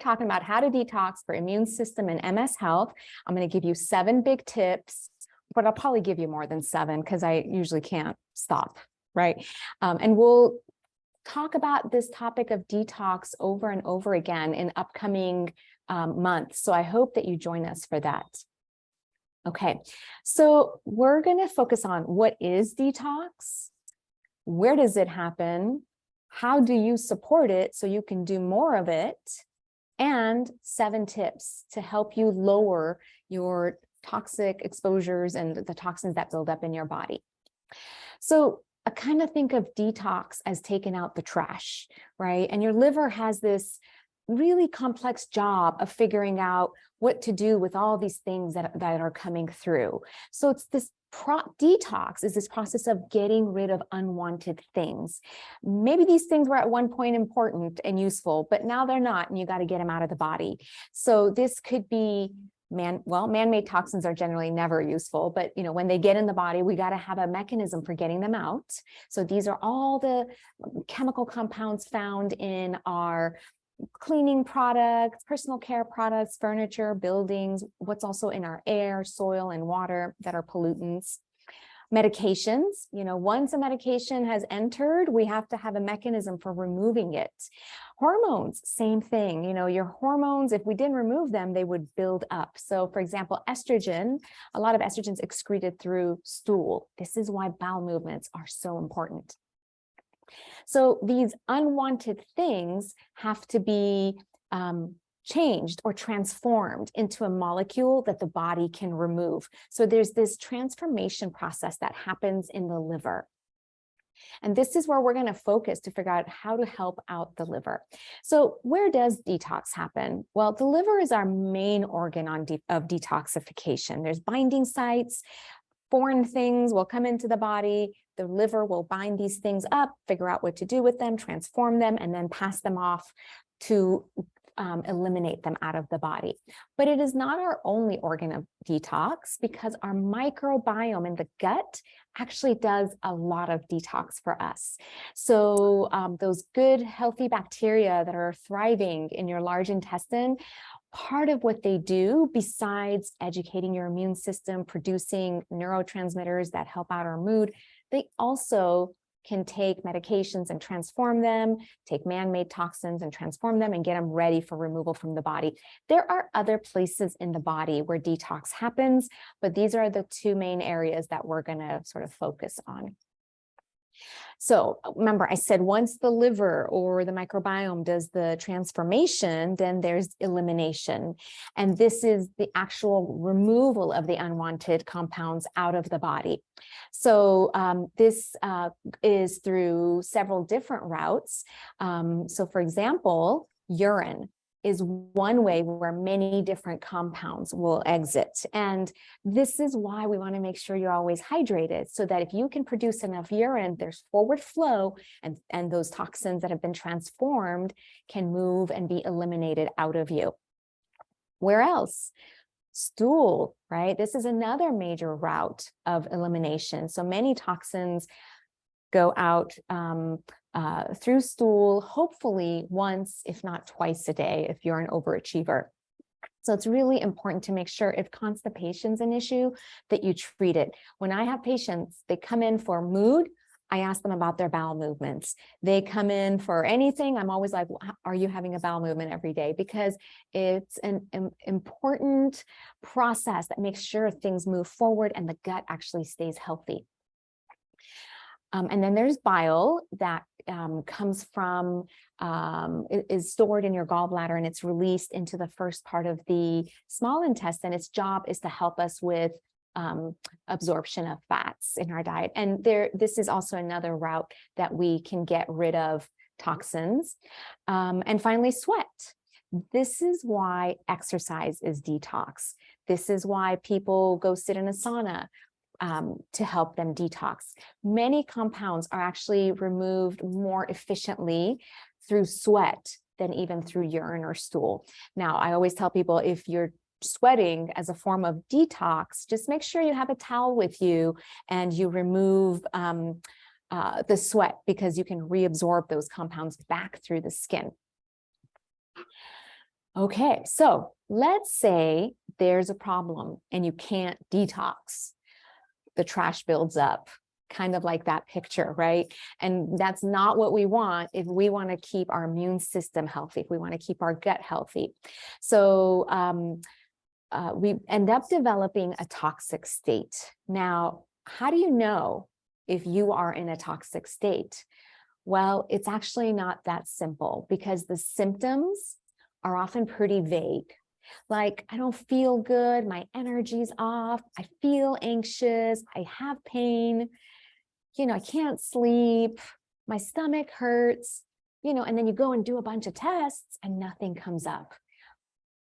talking about how to detox for immune system and MS health. I'm going to give you 7 big tips, but I'll probably give you more than 7 because I usually can't stop, right? And we'll talk about this topic of detox over and over again in upcoming months. So I hope that you join us for that. Okay, so we're going to focus on what is detox, where does it happen, how do you support it so you can do more of it, and 7 tips to help you lower your toxic exposures and the toxins that build up in your body. So I kind of think of detox as taking out the trash, right? And your liver has this really complex job of figuring out what to do with all these things that are coming through. So it's this detox is this process of getting rid of unwanted things. Maybe these things were at one point important and useful, but now they're not, and you got to get them out of the body. So this could be man-made toxins are generally never useful, but when they get in the body, we got to have a mechanism for getting them out. So these are all the chemical compounds found in our cleaning products, personal care products, furniture, buildings, what's also in our air, soil, and water that are pollutants. Medications, once a medication has entered, we have to have a mechanism for removing it. Hormones, same thing. Your hormones, if we didn't remove them, they would build up. So for example, estrogen, a lot of estrogen is excreted through stool. This is why bowel movements are so important. So these unwanted things have to be changed or transformed into a molecule that the body can remove. So there's this transformation process that happens in the liver. And this is where we're going to focus to figure out how to help out the liver. So where does detox happen? Well, the liver is our main organ of detoxification. There's binding sites. Foreign things will come into the body. The liver will bind these things up, figure out what to do with them, transform them, and then pass them off to eliminate them out of the body. But it is not our only organ of detox, because our microbiome in the gut actually does a lot of detox for us. So those good, healthy bacteria that are thriving in your large intestine, part of what they do, besides educating your immune system, producing neurotransmitters that help out our mood, they also can take medications and transform them, take man-made toxins and transform them and get them ready for removal from the body. There are other places in the body where detox happens, but these are the 2 main areas that we're going to sort of focus on. So remember, I said once the liver or the microbiome does the transformation, then there's elimination. And this is the actual removal of the unwanted compounds out of the body. So this is through several different routes. So for example, urine is one way where many different compounds will exit. And this is why we want to make sure you're always hydrated, so that if you can produce enough urine, there's forward flow, and those toxins that have been transformed can move and be eliminated out of you. Where else? Stool, right? This is another major route of elimination. So many toxins go out through stool, hopefully once, if not twice a day, if you're an overachiever. So it's really important to make sure, if constipation's an issue, that you treat it. When I have patients, they come in for mood, I ask them about their bowel movements. They come in for anything, I'm always like, well, are you having a bowel movement every day? Because it's an important process that makes sure things move forward and the gut actually stays healthy. And then there's bile that comes from, is stored in your gallbladder, and it's released into the first part of the small intestine. Its job is to help us with absorption of fats in our diet. And this is also another route that we can get rid of toxins. And finally, sweat. This is why exercise is detox. This is why people go sit in a sauna to help them detox. Many compounds are actually removed more efficiently through sweat than even through urine or stool. Now, I always tell people, if you're sweating as a form of detox, just make sure you have a towel with you and you remove the sweat, because you can reabsorb those compounds back through the skin. Okay, so let's say there's a problem and you can't detox. The trash builds up, kind of like that picture, right? And that's not what we want if we want to keep our immune system healthy, if we want to keep our gut healthy. So we end up developing a toxic state. Now, how do you know if you are in a toxic state? Well, it's actually not that simple because the symptoms are often pretty vague. Like, I don't feel good, my energy's off, I feel anxious, I have pain, I can't sleep, my stomach hurts, and then you go and do a bunch of tests and nothing comes up.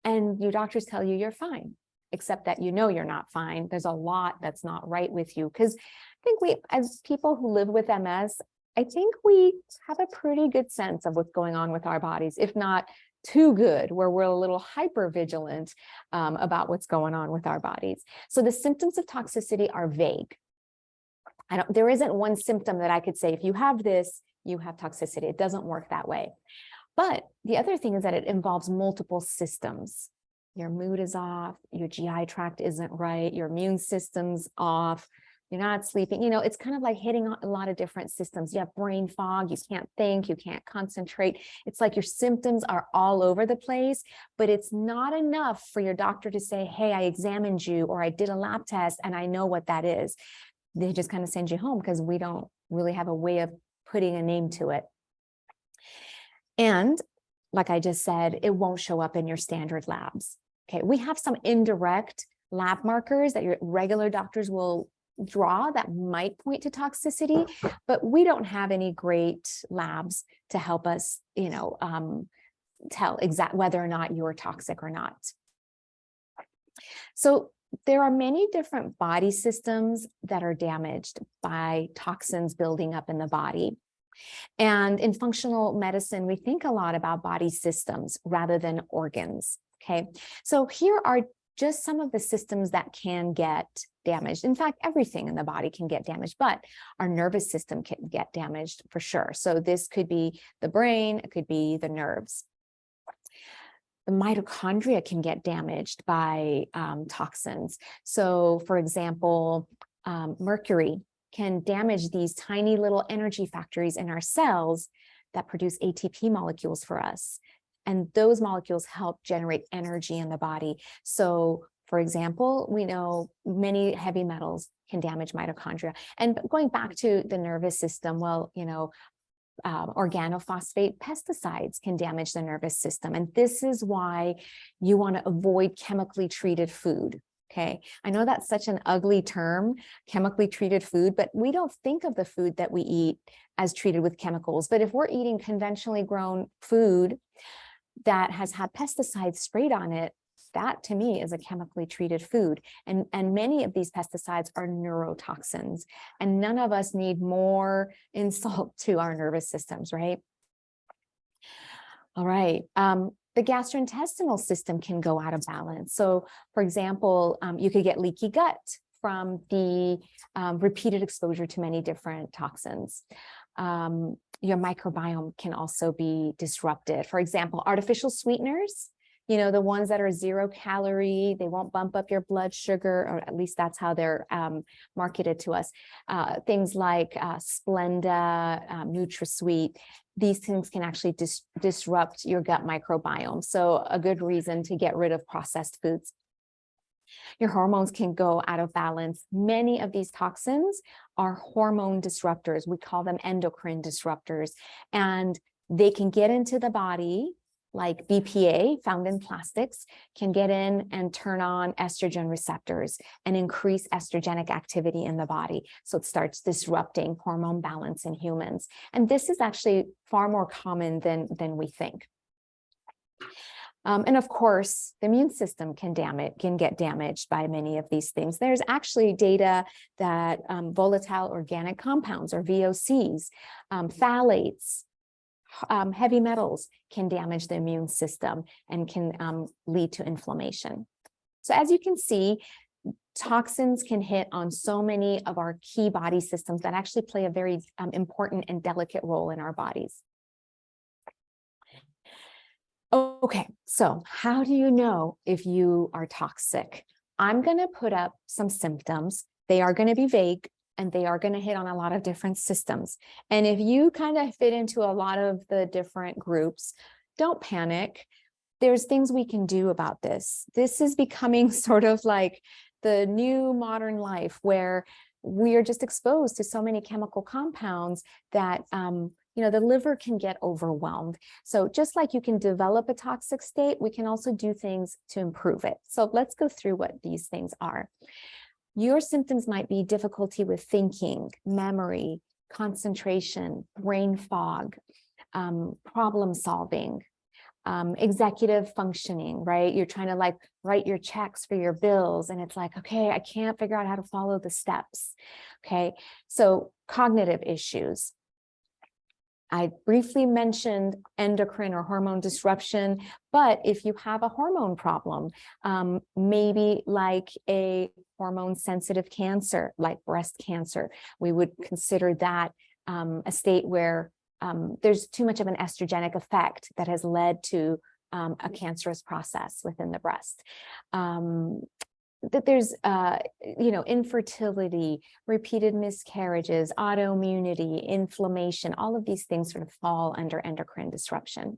And your doctors tell you you're fine, except that you're not fine. There's a lot that's not right with you. Because I think we, as people who live with MS, I think we have a pretty good sense of what's going on with our bodies, if not too good, where we're a little hyper vigilant about what's going on with our bodies. So the symptoms of toxicity are vague. There isn't one symptom that I could say, if you have this, you have toxicity. It doesn't work that way. But the other thing is that it involves multiple systems. Your mood is off, your GI tract isn't right, your immune system's off, you're not sleeping. It's kind of like hitting a lot of different systems. You have brain fog, you can't think, you can't concentrate. It's like your symptoms are all over the place, but it's not enough for your doctor to say, hey, I examined you, or I did a lab test and I know what that is. They just kind of send you home because we don't really have a way of putting a name to it. And like I just said, it won't show up in your standard labs. Okay, we have some indirect lab markers that your regular doctors will draw that might point to toxicity, but we don't have any great labs to help us, tell exactly whether or not you're toxic or not. So there are many different body systems that are damaged by toxins building up in the body. And in functional medicine, we think a lot about body systems rather than organs. Okay, so here are just some of the systems that can get damaged. In fact, everything in the body can get damaged, but our nervous system can get damaged for sure. So this could be the brain, it could be the nerves. The mitochondria can get damaged by toxins. So for example, mercury can damage these tiny little energy factories in our cells that produce ATP molecules for us. And those molecules help generate energy in the body. So for example, we know many heavy metals can damage mitochondria. And going back to the nervous system, well, organophosphate pesticides can damage the nervous system. And this is why you want to avoid chemically treated food. Okay, I know that's such an ugly term, chemically treated food, but we don't think of the food that we eat as treated with chemicals. But if we're eating conventionally grown food that has had pesticides sprayed on it, that to me is a chemically treated food. And many of these pesticides are neurotoxins, and none of us need more insult to our nervous systems, right? All right. The gastrointestinal system can go out of balance. So for example, you could get leaky gut from the repeated exposure to many different toxins. Your microbiome can also be disrupted. For example, artificial sweeteners, the ones that are 0 calorie, they won't bump up your blood sugar, or at least that's how they're marketed to us. Things like Splenda, NutraSweet, these things can actually disrupt your gut microbiome. So a good reason to get rid of processed foods. Your hormones can go out of balance. Many of these toxins are hormone disruptors. We call them endocrine disruptors, and they can get into the body, like BPA found in plastics, can get in and turn on estrogen receptors and increase estrogenic activity in the body. So it starts disrupting hormone balance in humans. And this is actually far more common than we think. And of course, the immune system can get damaged by many of these things. There's actually data that volatile organic compounds, or VOCs, phthalates, heavy metals can damage the immune system and can lead to inflammation. So as you can see, toxins can hit on so many of our key body systems that actually play a very important and delicate role in our bodies. Oh, Okay, so how do you know if you are toxic? I'm going to put up some symptoms. They are going to be vague and they are going to hit on a lot of different systems. And if you kind of fit into a lot of the different groups, don't panic. There's things we can do about this. This is becoming sort of like the new modern life where we are just exposed to so many chemical compounds that the liver can get overwhelmed. So just like you can develop a toxic state, we can also do things to improve it. So let's go through what these things are. Your symptoms might be difficulty with thinking, memory, concentration, brain fog, problem solving, executive functioning, right? You're trying to like write your checks for your bills and it's like, okay, I can't figure out how to follow the steps. Okay, so cognitive issues. I briefly mentioned endocrine or hormone disruption, but if you have a hormone problem, maybe like a hormone sensitive cancer, like breast cancer, we would consider that a state where there's too much of an estrogenic effect that has led to a cancerous process within the breast. That there's, infertility, repeated miscarriages, autoimmunity, inflammation, all of these things sort of fall under endocrine disruption.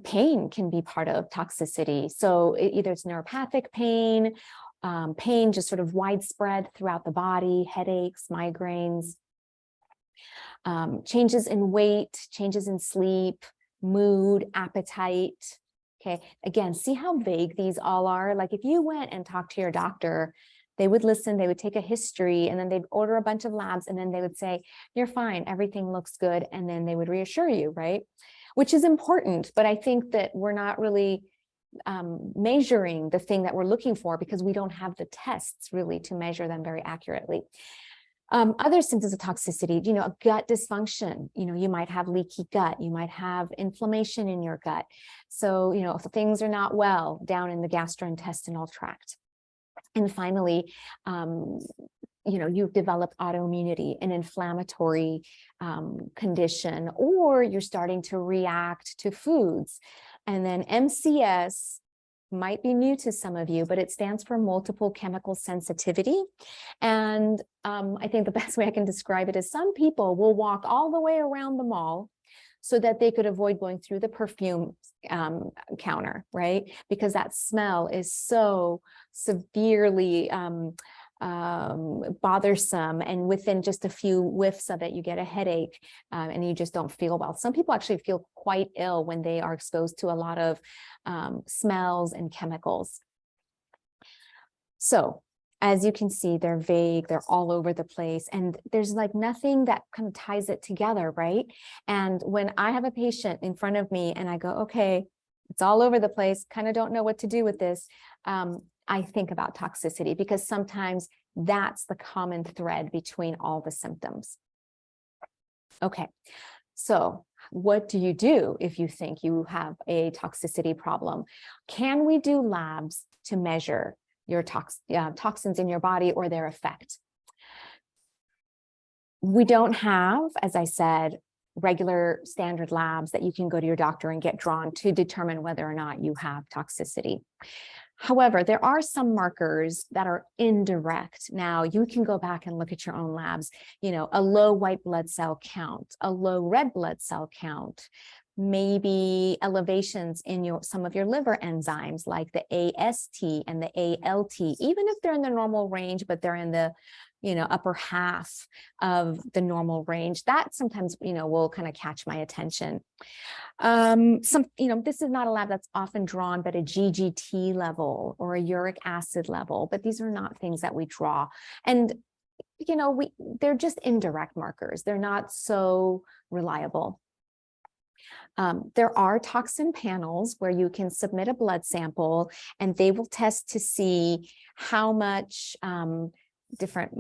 Pain can be part of toxicity. So either it's neuropathic pain, pain just sort of widespread throughout the body, headaches, migraines, changes in weight, changes in sleep, mood, appetite. Okay, again, see how vague these all are? Like if you went and talked to your doctor, they would listen, they would take a history, and then they'd order a bunch of labs, and then they would say, you're fine, everything looks good, and then they would reassure you, right? Which is important, but I think that we're not really measuring the thing that we're looking for because we don't have the tests really to measure them very accurately. Other symptoms of toxicity, a gut dysfunction, you might have leaky gut, you might have inflammation in your gut. So, if things are not well down in the gastrointestinal tract. And finally, you've developed autoimmunity, an inflammatory condition, or you're starting to react to foods. And then MCS might be new to some of you, but it stands for multiple chemical sensitivity. And I think the best way I can describe it is some people will walk all the way around the mall so that they could avoid going through the perfume counter, right? Because that smell is so severely bothersome, and within just a few whiffs of it you get a headache and you just don't feel well. Some people actually feel quite ill when they are exposed to a lot of smells and chemicals. So as you can see, they're vague, they're all over the place, and there's like nothing that kind of ties it together, right? And when I have a patient in front of me and I go, okay, it's all over the place, kind of don't know what to do with this, I think about toxicity because sometimes that's the common thread between all the symptoms. Okay, so what do you do if you think you have a toxicity problem? Can we do labs to measure your toxins in your body or their effect? We don't have, as I said, regular standard labs that you can go to your doctor and get drawn to determine whether or not you have toxicity. However, there are some markers that are indirect. Now, you can go back and look at your own labs, a low white blood cell count, a low red blood cell count, maybe elevations in some of your liver enzymes like the AST and the ALT, even if they're in the normal range, but they're in the upper half of the normal range, that sometimes, will kind of catch my attention. This is not a lab that's often drawn, but a GGT level or a uric acid level, but these are not things that we draw. And, they're just indirect markers. They're not so reliable. There are toxin panels where you can submit a blood sample and they will test to see how much different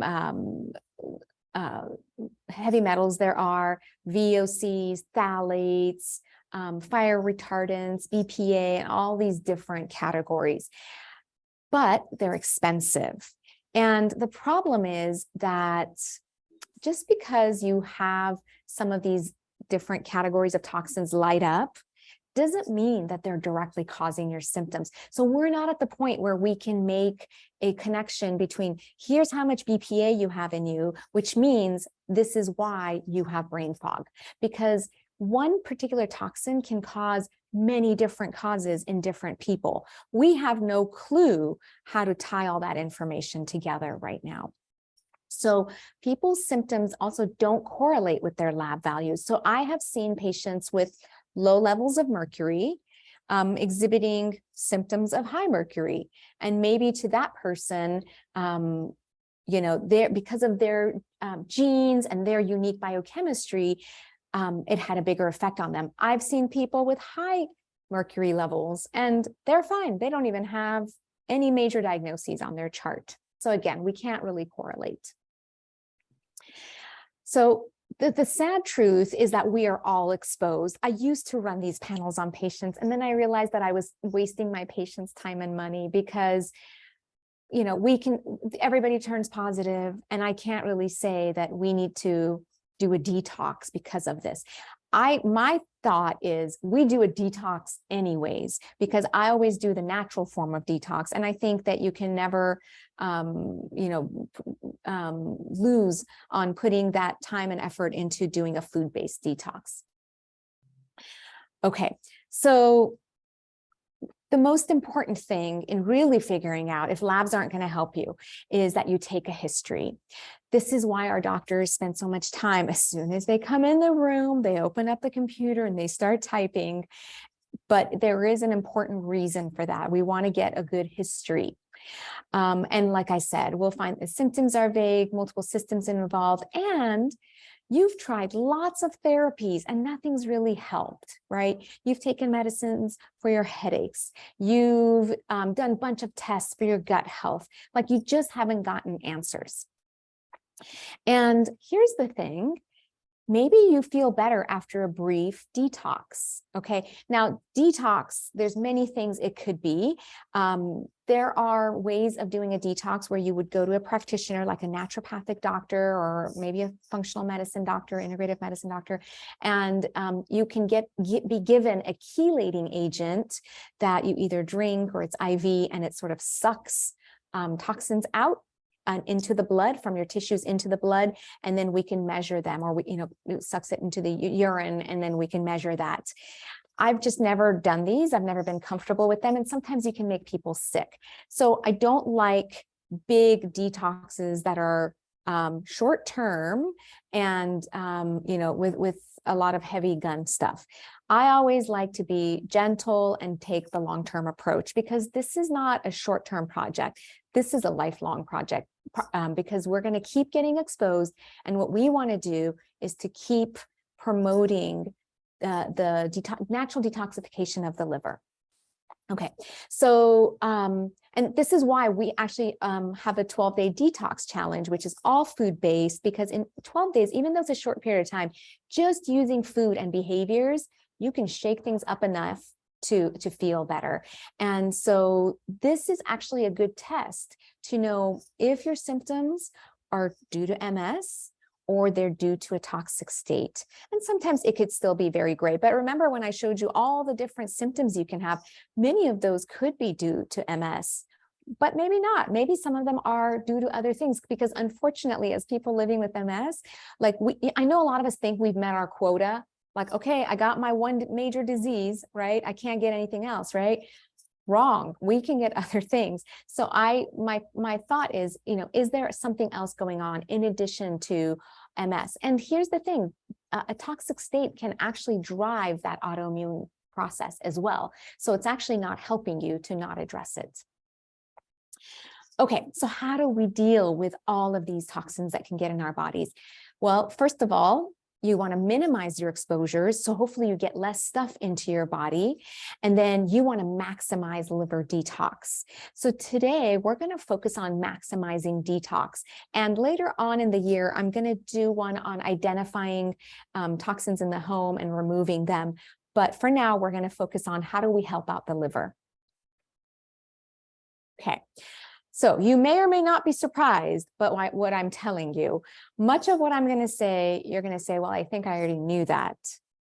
heavy metals there are, VOCs, phthalates, fire retardants, BPA, and all these different categories. But they're expensive. And the problem is that just because you have some of these different categories of toxins light up doesn't mean that they're directly causing your symptoms. So we're not at the point where we can make a connection between here's how much BPA you have in you, which means this is why you have brain fog, because one particular toxin can cause many different causes in different people. We have no clue how to tie all that information together right now. So people's symptoms also don't correlate with their lab values. So I have seen patients with low levels of mercury exhibiting symptoms of high mercury. And maybe to that person, because of their genes and their unique biochemistry, it had a bigger effect on them. I've seen people with high mercury levels and they're fine. They don't even have any major diagnoses on their chart. So again, we can't really correlate. So the sad truth is that we are all exposed. I used to run these panels on patients, and then I realized that I was wasting my patients' time and money because, everybody turns positive, and I can't really say that we need to do a detox because of this. My thought is we do a detox anyways, because I always do the natural form of detox. And I think that you can never, lose on putting that time and effort into doing a food-based detox. Okay, so the most important thing in really figuring out if labs aren't going to help you is that you take a history. This is why our doctors spend so much time. As soon as they come in the room, they open up the computer and they start typing. But there is an important reason for that. We want to get a good history. And like I said, we'll find the symptoms are vague, multiple systems involved, and you've tried lots of therapies and nothing's really helped, right? You've taken medicines for your headaches. You've done a bunch of tests for your gut health. Like you just haven't gotten answers. And here's the thing. Maybe you feel better after a brief detox, okay? Now, detox, there's many things it could be. There are ways of doing a detox where you would go to a practitioner like a naturopathic doctor or maybe a functional medicine doctor, integrative medicine doctor, and you can be given a chelating agent that you either drink or it's IV, and it sort of sucks toxins out into the blood, from your tissues into the blood, and then we can measure them, or it sucks it into the urine, and then we can measure that. I've just never done these. I've never been comfortable with them, and sometimes you can make people sick. So I don't like big detoxes that are short term and with a lot of heavy gun stuff. I always like to be gentle and take the long-term approach, because this is not a short-term project. This is a lifelong project, because we're going to keep getting exposed. And what we want to do is to keep promoting the natural detoxification of the liver. Okay, so, and this is why we actually have a 12-day detox challenge, which is all food-based, because in 12 days, even though it's a short period of time, just using food and behaviors, you can shake things up enough to feel better. And so this is actually a good test to know if your symptoms are due to MS or they're due to a toxic state. And sometimes it could still be very gray. But remember when I showed you all the different symptoms you can have, many of those could be due to MS, but maybe not. Maybe some of them are due to other things, because unfortunately, as people living with MS, I know a lot of us think we've met our quota. Like, okay, I got my one major disease, right? I can't get anything else, right? Wrong. We can get other things. So my thought is, is there something else going on in addition to MS? And here's the thing, a toxic state can actually drive that autoimmune process as well. So it's actually not helping you to not address it. Okay, so how do we deal with all of these toxins that can get in our bodies? Well, first of all, you want to minimize your exposures. So hopefully you get less stuff into your body. And then you want to maximize liver detox. So today we're going to focus on maximizing detox. And later on in the year, I'm going to do one on identifying toxins in the home and removing them. But for now, we're going to focus on how do we help out the liver. Okay. So you may or may not be surprised, but what I'm telling you, much of what I'm going to say, you're going to say, well, I think I already knew that.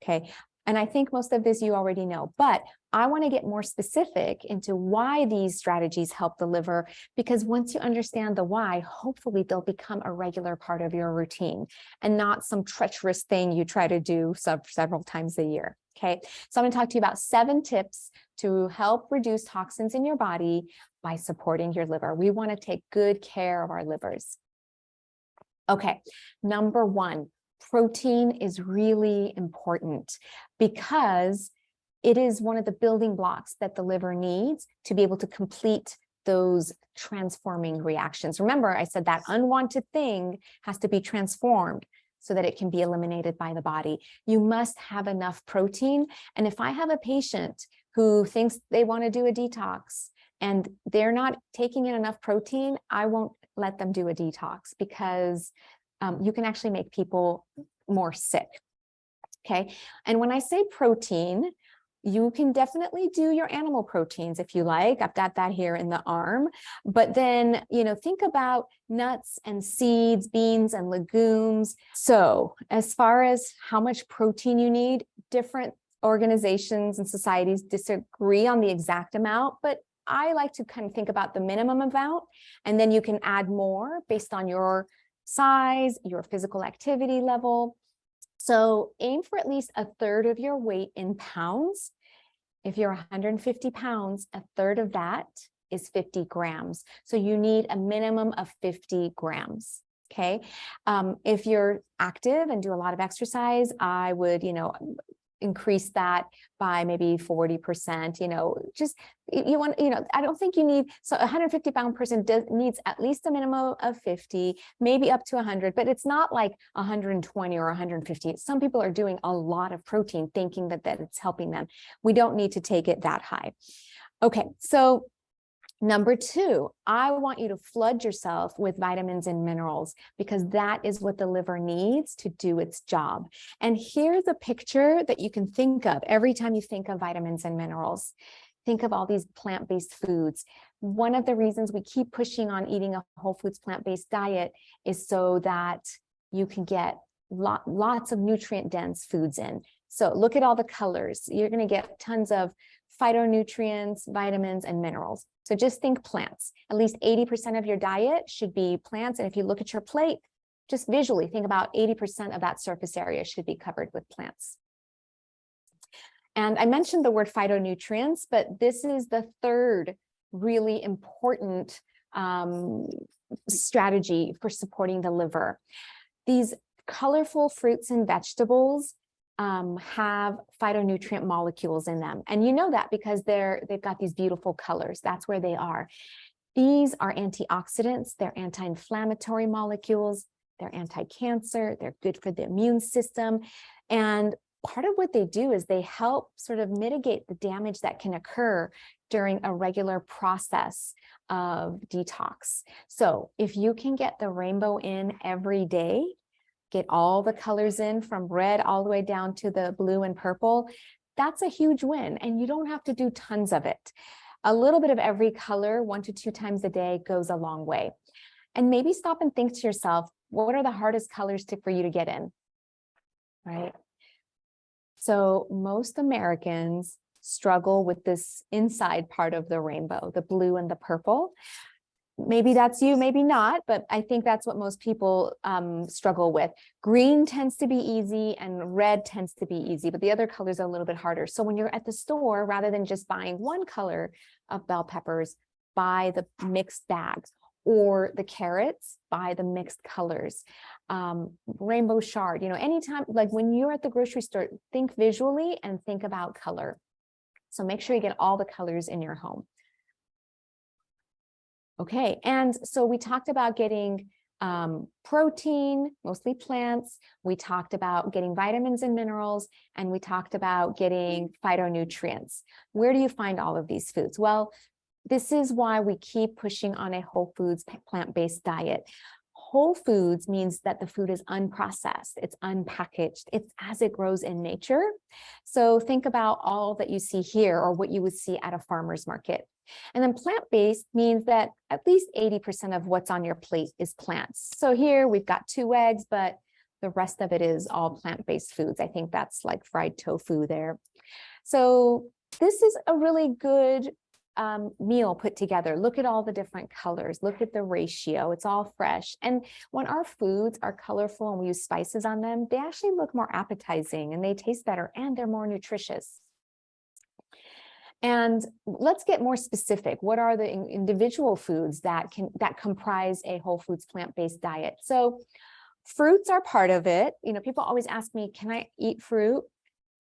Okay. And I think most of this you already know, but I want to get more specific into why these strategies help the liver, because once you understand the why, hopefully they'll become a regular part of your routine and not some treacherous thing you try to do several times a year. Okay, so I'm going to talk to you about 7 tips to help reduce toxins in your body by supporting your liver. We want to take good care of our livers. Okay, number 1, protein is really important because it is one of the building blocks that the liver needs to be able to complete those transforming reactions. Remember, I said that unwanted thing has to be transformed so that it can be eliminated by the body. You must have enough protein. And if I have a patient who thinks they want to do a detox and they're not taking in enough protein, I won't let them do a detox, because you can actually make people more sick. Okay. And when I say protein, you can definitely do your animal proteins if you like. I've got that here in the arm. But then, think about nuts and seeds, beans and legumes. So as far as how much protein you need, different organizations and societies disagree on the exact amount, but I like to kind of think about the minimum amount, and then you can add more based on your size, your physical activity level. So aim for at least 1/3 of your weight in pounds. If you're 150 pounds, 1/3 of that is 50 grams. So you need a minimum of 50 grams. Okay. If you're active and do a lot of exercise, I would, increase that by maybe 40%, I don't think you need, so a 150-pound person needs at least a minimum of 50, maybe up to 100, but it's not like 120 or 150. Some people are doing a lot of protein thinking that it's helping them. We don't need to take it that high. Okay, so number 2, I want you to flood yourself with vitamins and minerals, because that is what the liver needs to do its job. And here's a picture that you can think of every time you think of vitamins and minerals. Think of all these plant-based foods. One of the reasons we keep pushing on eating a whole foods plant-based diet is so that you can get lots of nutrient-dense foods in. So look at all the colors. You're going to get tons of phytonutrients, vitamins, and minerals. So just think plants. At least 80% of your diet should be plants. And if you look at your plate, just visually think about 80% of that surface area should be covered with plants. And I mentioned the word phytonutrients, but this is the 3rd really important strategy for supporting the liver. These colorful fruits and vegetables have phytonutrient molecules in them. And you know that because they've got these beautiful colors. That's where they are. These are antioxidants. They're anti-inflammatory molecules. They're anti-cancer. They're good for the immune system. And part of what they do is they help sort of mitigate the damage that can occur during a regular process of detox. So if you can get the rainbow in every day, get all the colors in from red all the way down to the blue and purple, that's a huge win. And you don't have to do tons of it. A little bit of every color 1 to 2 times a day goes a long way. And maybe stop and think to yourself, what are the hardest colors for you to get in, right? So most Americans struggle with this inside part of the rainbow, the blue and the purple. Maybe that's you, maybe not, but I think that's what most people struggle with. Green tends to be easy and red tends to be easy, but the other colors are a little bit harder. So when you're at the store, rather than just buying one color of bell peppers, buy the mixed bags, or the carrots, buy the mixed colors. Rainbow chard, anytime, like when you're at the grocery store, think visually and think about color. So make sure you get all the colors in your home. Okay, and so we talked about getting protein, mostly plants. We talked about getting vitamins and minerals, and we talked about getting phytonutrients. Where do you find all of these foods? Well, this is why we keep pushing on a whole foods plant-based diet. Whole foods means that the food is unprocessed, it's unpackaged, it's as it grows in nature. So think about all that you see here, or what you would see at a farmer's market. And then plant-based means that at least 80% of what's on your plate is plants. So here we've got 2 eggs, but The rest of it is all plant-based foods. I think that's like fried tofu there. So this is a really good meal put together. Look at all the different colors. Look at the ratio. It's all fresh. And when our foods are colorful and we use spices on them, they actually look more appetizing and they taste better and they're more nutritious. And let's get more specific. What are the individual foods that comprise a whole foods plant-based diet? So fruits are part of it. You know, people always ask me, can I eat fruit?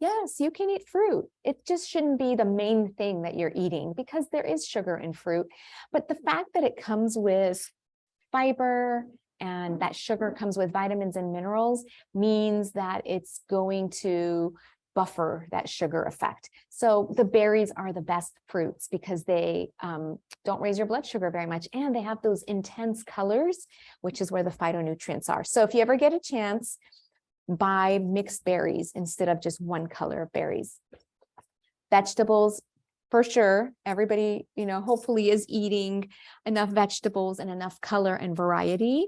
Yes, you can eat fruit. It just shouldn't be the main thing that you're eating because there is sugar in fruit. But the fact that it comes with fiber and that sugar comes with vitamins and minerals means that it's going to buffer that sugar effect. So the berries are the best fruits because they don't raise your blood sugar very much, and they have those intense colors, which is where the phytonutrients are. So if you ever get a chance, buy mixed berries instead of just one color of berries. Vegetables, for sure, everybody, you know, hopefully is eating enough vegetables and enough color and variety.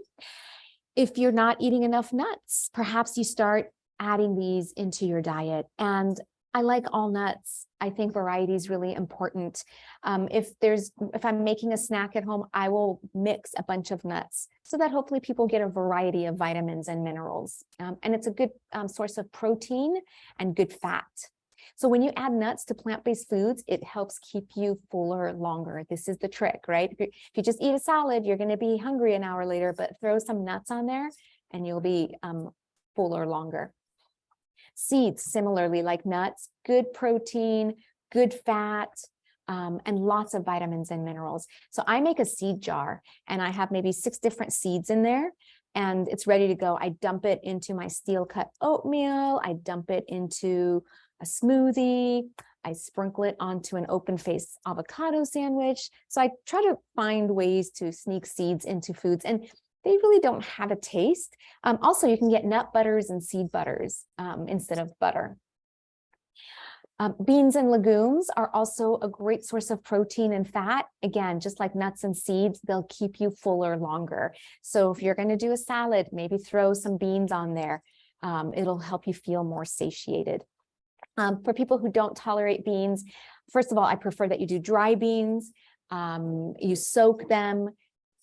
If you're not eating enough nuts, perhaps you start adding these into your diet. And I like all nuts. I think variety is really important. If I'm making a snack at home, I will mix a bunch of nuts so that hopefully people get a variety of vitamins and minerals. And it's a good source of protein and good fat. So when you add nuts to plant-based foods, it helps keep you fuller longer. This is the trick, right? If you just eat a salad, you're going to be hungry an hour later, but throw some nuts on there and you'll be fuller longer. Seeds, similarly, like nuts, good protein, good fat, and lots of vitamins and minerals. So I make a seed jar and I have maybe 6 different seeds in there and it's ready to go. I dump it into my steel cut oatmeal. I dump it into a smoothie. I sprinkle it onto an open-faced avocado sandwich. So I try to find ways to sneak seeds into foods, and they really don't have a taste. Also, you can get nut butters and seed butters instead of butter. Beans and legumes are also a great source of protein and fat. Again, just like nuts and seeds, they'll keep you fuller longer. So if you're going to do a salad, maybe throw some beans on there. It'll help you feel more satiated. For people who don't tolerate beans, first of all, I prefer that you do dry beans. You soak them.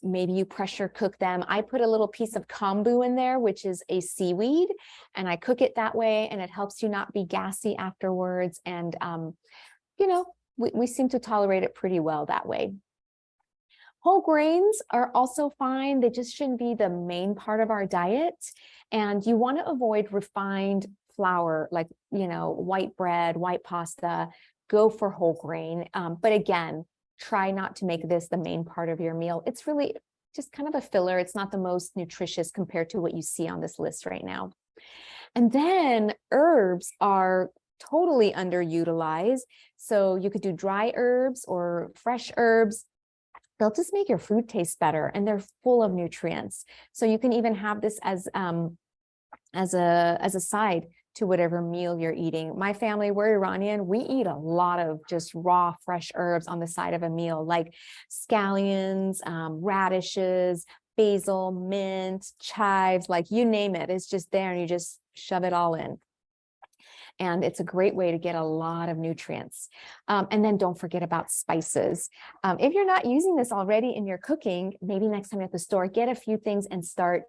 Maybe you pressure cook them. I put a little piece of kombu in there, which is a seaweed, and I cook it that way, and it helps you not be gassy afterwards. And, you know, we seem to tolerate it pretty well that way. Whole grains are also fine. They just shouldn't be the main part of our diet. And you want to avoid refined flour, like, you know, white bread, white pasta. Go for whole grain. But again, try not to make this the main part of your meal. It's really just kind of a filler. It's not the most nutritious compared to what you see on this list right now. And then herbs are totally underutilized. So you could do dry herbs or fresh herbs. They'll just make your food taste better, and they're full of nutrients. So you can even have this as a side to whatever meal you're eating. My family, we're Iranian. We eat a lot of just raw, fresh herbs on the side of a meal, like scallions, radishes, basil, mint, chives, like you name it. It's just there and you just shove it all in. And it's a great way to get a lot of nutrients. And then don't forget about spices. If you're not using this already in your cooking, maybe next time you're at the store, get a few things and start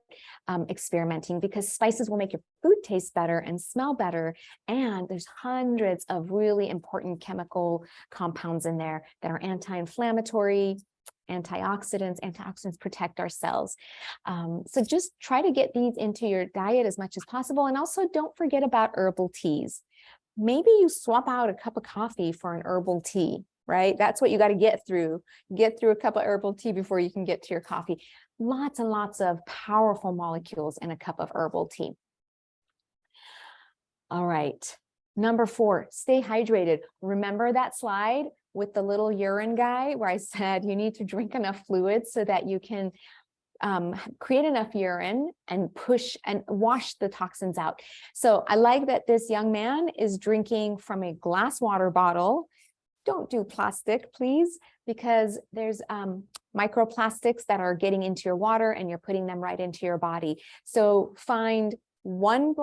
experimenting, because spices will make your food taste better and smell better. And there's hundreds of really important chemical compounds in there that are anti-inflammatory, antioxidants. Antioxidants protect our cells. So just try to get these into your diet as much as possible. And also don't forget about herbal teas. Maybe you swap out a cup of coffee for an herbal tea, right? That's what you got to get through. Get through a cup of herbal tea before you can get to your coffee. Lots and lots of powerful molecules in a cup of herbal tea. All right. Number 4, stay hydrated. Remember that slide with the little urine guy where I said you need to drink enough fluids so that you can create enough urine and push and wash the toxins out. So I like that this young man is drinking from a glass water bottle. Don't do plastic, please, because there's microplastics that are getting into your water and you're putting them right into your body. So find one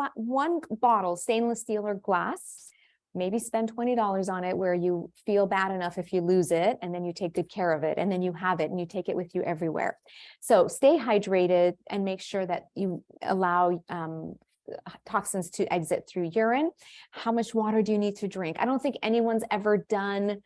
bottle, stainless steel or glass. Maybe spend $20 on it where you feel bad enough if you lose it, and then you take good care of it, and then you have it and you take it with you everywhere. So stay hydrated and make sure that you allow toxins to exit through urine. How much water do you need to drink? I don't think anyone's ever done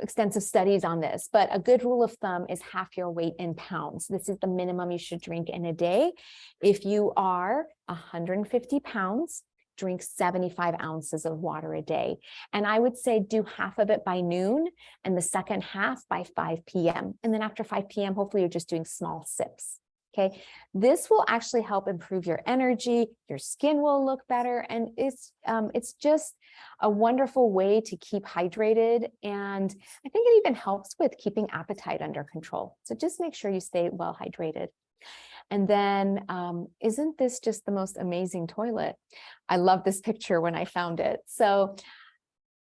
extensive studies on this, but a good rule of thumb is half your weight in pounds. This is the minimum you should drink in a day. If you are 150 pounds, drink 75 ounces of water a day. And I would say do half of it by noon and the second half by 5 p.m. And then after 5 p.m., hopefully you're just doing small sips. Okay, this will actually help improve your energy, your skin will look better, and it's just a wonderful way to keep hydrated. And I think it even helps with keeping appetite under control. So just make sure you stay well hydrated. And then, isn't this just the most amazing toilet? I love this picture when I found it. So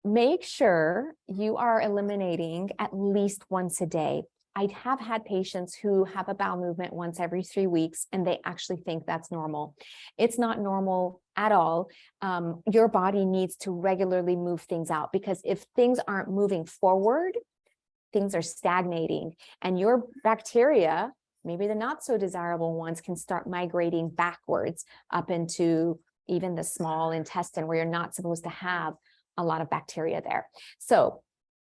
make sure you are eliminating at least once a day. I have had patients who have a bowel movement once every 3 weeks, and they actually think that's normal. It's not normal at all. Your body needs to regularly move things out, because if things aren't moving forward, things are stagnating, and your bacteria, maybe the not so desirable ones, can start migrating backwards up into even the small intestine where you're not supposed to have a lot of bacteria there. So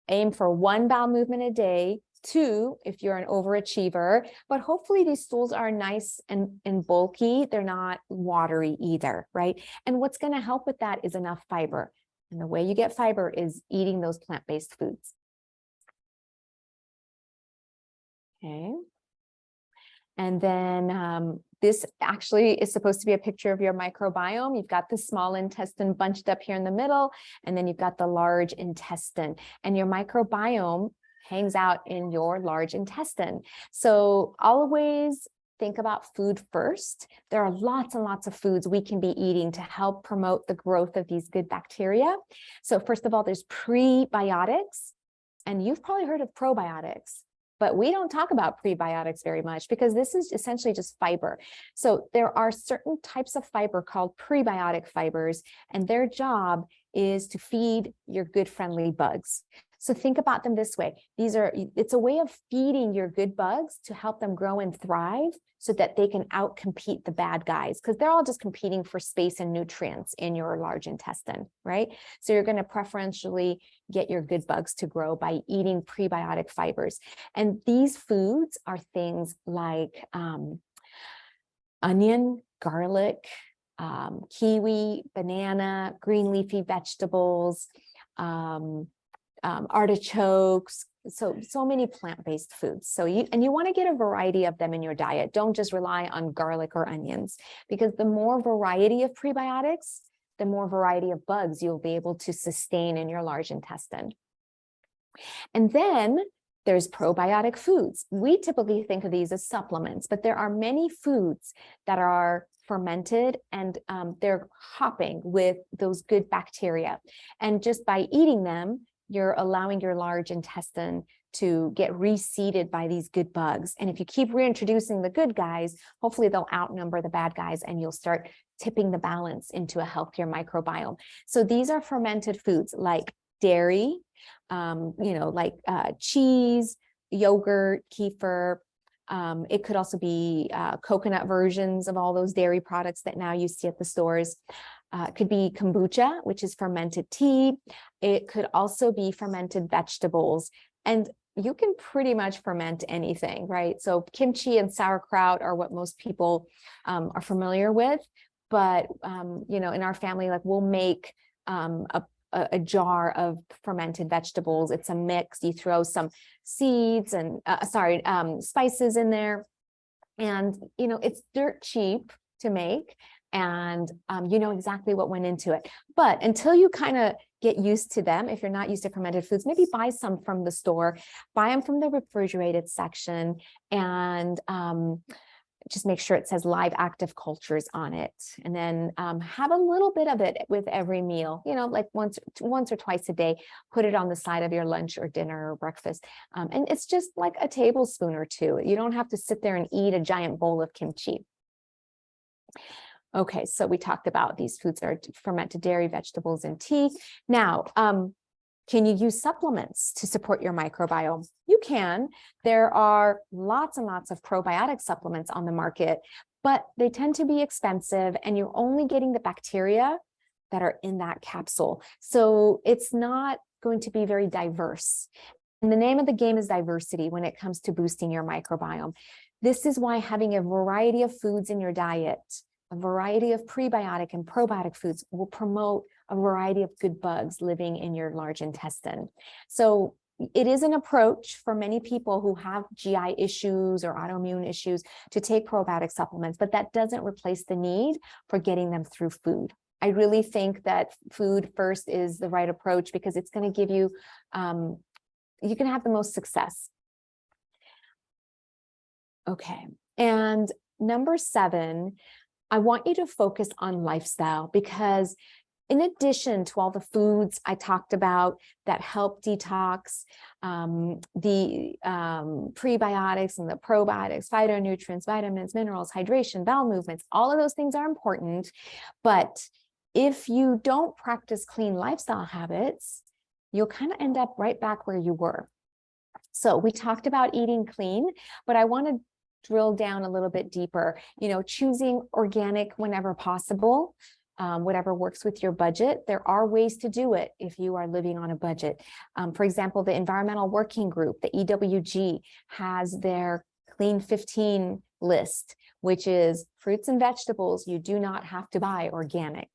aim for 1 bowel movement a day, 2 if you're an overachiever, but hopefully these stools are nice and bulky. They're not watery either, right? And what's going to help with that is enough fiber. And the way you get fiber is eating those plant-based foods. Okay. And then this actually is supposed to be a picture of your microbiome. You've got the small intestine bunched up here in the middle, and then you've got the large intestine. And your microbiome hangs out in your large intestine. So always think about food first. There are lots and lots of foods we can be eating to help promote the growth of these good bacteria. So first of all, there's prebiotics, and you've probably heard of probiotics. But we don't talk about prebiotics very much because this is essentially just fiber. So there are certain types of fiber called prebiotic fibers, and their job is to feed your good friendly bugs. So think about them this way. It's a way of feeding your good bugs to help them grow and thrive so that they can outcompete the bad guys, because they're all just competing for space and nutrients in your large intestine, right? So you're going to preferentially get your good bugs to grow by eating prebiotic fibers. And these foods are things like onion, garlic, kiwi, banana, green leafy vegetables, artichokes, so many plant-based foods. So you want to get a variety of them in your diet. Don't just rely on garlic or onions, because the more variety of prebiotics, the more variety of bugs you'll be able to sustain in your large intestine. And then there's probiotic foods. We typically think of these as supplements, but there are many foods that are fermented, and they're hopping with those good bacteria. And just by eating them, you're allowing your large intestine to get reseeded by these good bugs. And if you keep reintroducing the good guys, hopefully they'll outnumber the bad guys, and you'll start tipping the balance into a healthier microbiome. So these are fermented foods like dairy, like cheese, yogurt, kefir. It could also be coconut versions of all those dairy products that now you see at the stores. It could be kombucha, which is fermented tea. It could also be fermented vegetables. And you can pretty much ferment anything, right? So kimchi and sauerkraut are what most people are familiar with. But, in our family, like we'll make a jar of fermented vegetables. It's a mix. You throw some seeds and spices in there, and it's dirt cheap to make, and you know exactly what went into it. But until you kind of get used to them, if you're not used to fermented foods, maybe buy some from the store, buy them from the refrigerated section, and just make sure it says live active cultures on it. And then have a little bit of it with every meal, like once or twice a day. Put it on the side of your lunch or dinner or breakfast. And it's just like a tablespoon or two. You don't have to sit there and eat a giant bowl of kimchi. Okay, so we talked about these foods that are fermented dairy, vegetables, and tea. Now, can you use supplements to support your microbiome? You can. There are lots and lots of probiotic supplements on the market, but they tend to be expensive, and you're only getting the bacteria that are in that capsule. So it's not going to be very diverse. And the name of the game is diversity when it comes to boosting your microbiome. This is why having a variety of foods in your diet, a variety of prebiotic and probiotic foods, will promote a variety of good bugs living in your large intestine. So it is an approach for many people who have GI issues or autoimmune issues to take probiotic supplements, but that doesn't replace the need for getting them through food. I really think that food first is the right approach because it's going to give you, you can have the most success. Okay. And number 7, I want you to focus on lifestyle, because in addition to all the foods I talked about that help detox, the prebiotics and the probiotics, phytonutrients, vitamins, minerals, hydration, bowel movements, all of those things are important. But if you don't practice clean lifestyle habits, you'll kind of end up right back where you were. So we talked about eating clean, but I want to drill down a little bit deeper, choosing organic whenever possible, whatever works with your budget. There are ways to do it if you are living on a budget. For example, the Environmental Working Group, the EWG, has their Clean 15 list, which is fruits and vegetables you do not have to buy organic.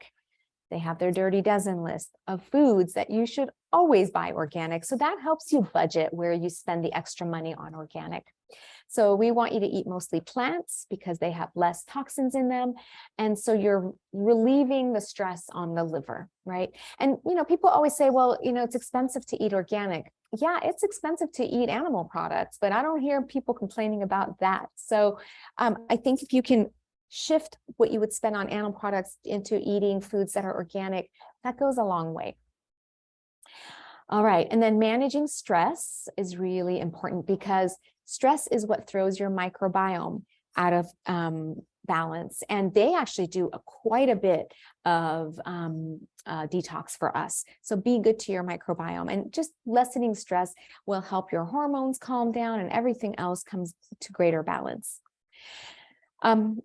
They have their Dirty Dozen list of foods that you should always buy organic. So that helps you budget where you spend the extra money on organic. So we want you to eat mostly plants because they have less toxins in them. And so you're relieving the stress on the liver, right? And, people always say, well, it's expensive to eat organic. Yeah, it's expensive to eat animal products, but I don't hear people complaining about that. So I think if you can shift what you would spend on animal products into eating foods that are organic, that goes a long way. All right, and then managing stress is really important because stress is what throws your microbiome out of balance. And they actually do quite a bit of detox for us. So be good to your microbiome, and just lessening stress will help your hormones calm down and everything else comes to greater balance.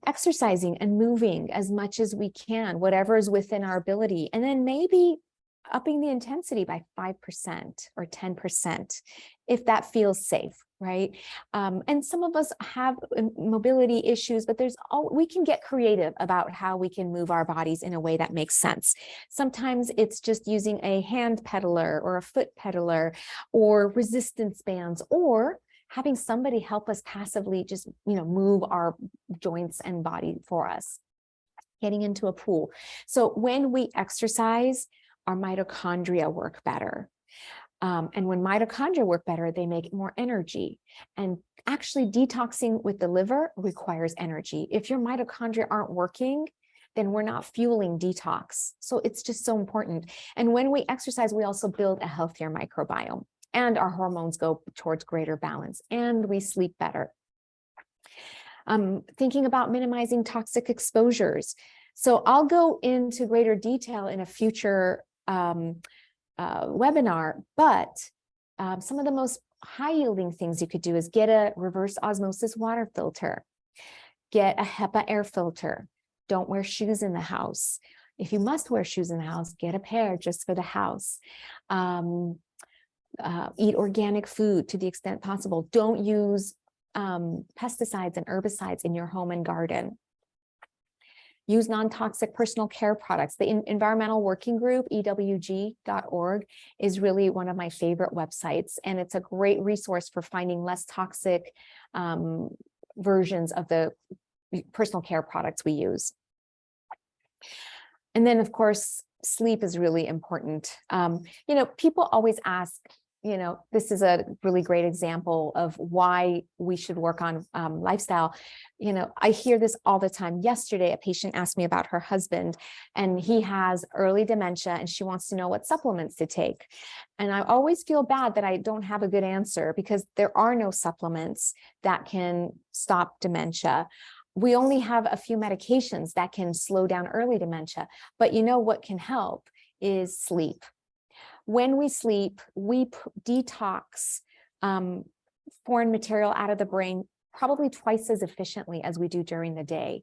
Exercising and moving as much as we can, whatever is within our ability, and then maybe upping the intensity by 5% or 10% if that feels safe, right? And some of us have mobility issues, but we can get creative about how we can move our bodies in a way that makes sense. Sometimes it's just using a hand pedaler or a foot pedaler or resistance bands, or having somebody help us passively just, move our joints and body for us. Getting into a pool. So when we exercise, our mitochondria work better. And when mitochondria work better, they make more energy. And actually detoxing with the liver requires energy. If your mitochondria aren't working, then we're not fueling detox. So it's just so important. And when we exercise, we also build a healthier microbiome, and our hormones go towards greater balance, and we sleep better. Thinking about minimizing toxic exposures. So I'll go into greater detail in a future webinar, but some of the most high-yielding things you could do is get a reverse osmosis water filter, get a HEPA air filter. Don't wear shoes in the house. If you must wear shoes in the house, get a pair just for the house. Eat organic food to the extent possible. Don't use pesticides and herbicides in your home and garden. Use non-toxic personal care products. The Environmental Working Group, EWG.org, is really one of my favorite websites, and it's a great resource for finding less toxic versions of the personal care products we use. And then, of course, sleep is really important. People always ask, this is a really great example of why we should work on lifestyle. I hear this all the time. Yesterday, a patient asked me about her husband, and he has early dementia, and she wants to know what supplements to take. And I always feel bad that I don't have a good answer, because there are no supplements that can stop dementia. we only have a few medications that can slow down early dementia, but you know what can help is sleep. When we sleep, we detox foreign material out of the brain probably twice as efficiently as we do during the day.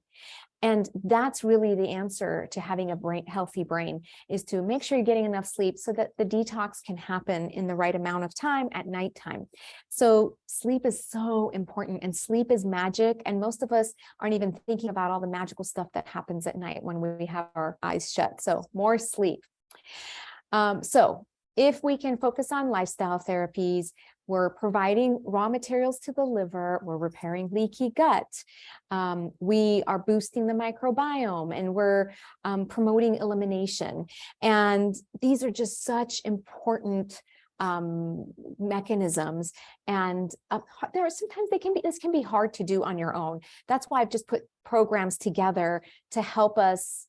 And that's really the answer to having a healthy brain, is to make sure you're getting enough sleep so that the detox can happen in the right amount of time at nighttime. So sleep is so important, and sleep is magic. And most of us aren't even thinking about all the magical stuff that happens at night when we have our eyes shut. So more sleep. So if we can focus on lifestyle therapies, we're providing raw materials to the liver, we're repairing leaky gut, we are boosting the microbiome, and we're promoting elimination. And these are just such important mechanisms. And there are sometimes this can be hard to do on your own. That's why I've just put programs together to help us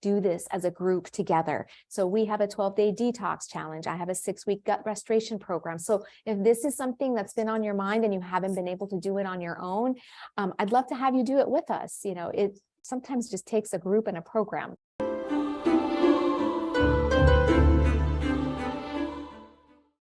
do this as a group together. So we have a 12-day detox challenge. I have a 6-week gut restoration program. So if this is something that's been on your mind and you haven't been able to do it on your own, I'd love to have you do it with us. You know, it sometimes just takes a group and a program.